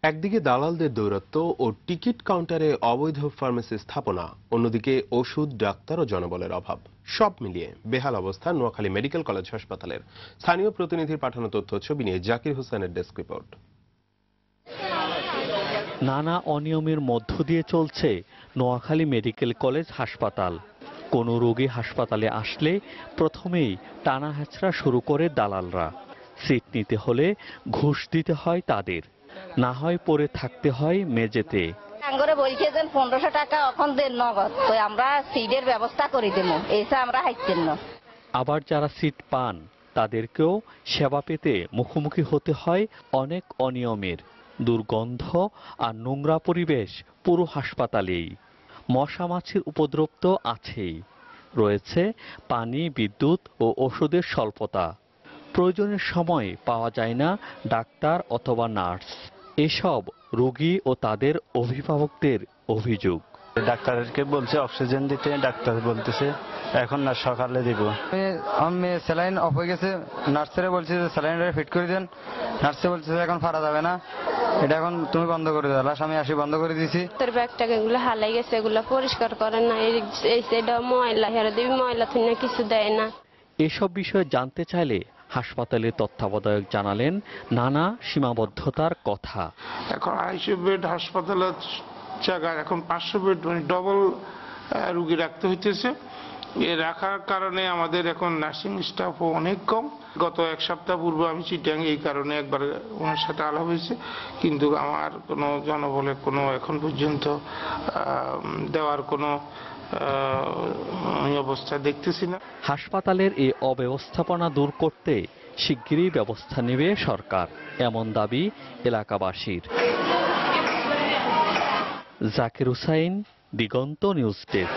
একদিকে দালালদের দৌরাত্ম্য ও টিকিট কাউন্টারে অবৈধ ফার্মেসি স্থাপনা, অন্যদিকে ওষুধ, ডাক্তার ও জনবলের অভাব। সব মিলিয়ে বেহাল অবস্থা নোয়াখালী মেডিকেল কলেজ হাসপাতালের। স্থানীয় প্রতিনিধির পাঠানো তথ্য ছবি নিয়ে জাকির হোসেনের ডেস্ক রিপোর্ট। নানা অনিয়মের মধ্য দিয়ে চলছে নোয়াখালী মেডিকেল কলেজ হাসপাতাল। কোনো রোগী হাসপাতালে আসলে প্রথমেই টানা হেঁচড়া শুরু করে দালালরা। সিট নিতে হলে ঘুষ দিতে হয় তাদের, না হয় পড়ে থাকতে হয় মেঝেতে। আঙ্গরে বলছে যে 1500 টাকা এখন দেন নগদ, তো আমরা সিটের ব্যবস্থা করে দেব, এসে আমরা হাইতেন না। আবার যারা সিট পান তাদেরকেও সেবা পেতে মুখোমুখি হতে হয় অনেক অনিয়মের। দুর্গন্ধ আর নোংরা পরিবেশ পুরো হাসপাতালেই। মশা মাছির উপদ্রব তো আছেই, রয়েছে পানি, বিদ্যুৎ ও ওষুধের স্বল্পতা। প্রয়োজনের সময় পাওয়া যায় না ডাক্তার অথবা নার্স। এসব রোগী ও তাদের অভিভাবকদের অভিযোগ। ডাক্তারকে বলছে অক্সিজেন দিতে, ডাক্তার বলতেছে এখন না সকালে দিব। আমি স্যালাইন অফ হয়ে গেছে, নার্সেরা বলছে যে স্যালাইনটা ফিট করে দেন, নার্সে বলছে এখন ফাড়া যাবে না, এটা এখন তুমি বন্ধ করে দাও। লাস্ট আমি আসি বন্ধ করে দিয়েছি। তোর ব্যাগটাকে এগুলো হালাই গেছে, এগুলো পরিষ্কার করে না, এই সাইডে ময়লা, হেরা দেবী ময়লা থুই না, কিছু দেয় না। এসব বিষয়ে জানতে চাইলে হাসপাতালের তত্ত্বাবধায়ক জানালেন নানা সীমাবদ্ধতার কথা। এখন 250 বেড হাসপাতালের জায়গায় এখন 500 বেড, মানে ডবল রুগী রাখতে হইতেছে। এ রাখার কারণে আমাদের এখন নার্সিং স্টাফও অনেক কম। গত এক সপ্তাহ পূর্বে আমি চিটাং এই কারণে একবার ওনার সাথে আলাপ হয়েছে, কিন্তু আমার কোনো জনবলের কোনো এখন পর্যন্ত দেওয়ার কোনো অবস্থা দেখতেছি না। হাসপাতালের এই অব্যবস্থাপনা দূর করতে শিগগিরই ব্যবস্থা নেবে সরকার, এমন দাবি এলাকাবাসীর। জাকির হুসাইন, দিগন্ত নিউজ ডেস্ক।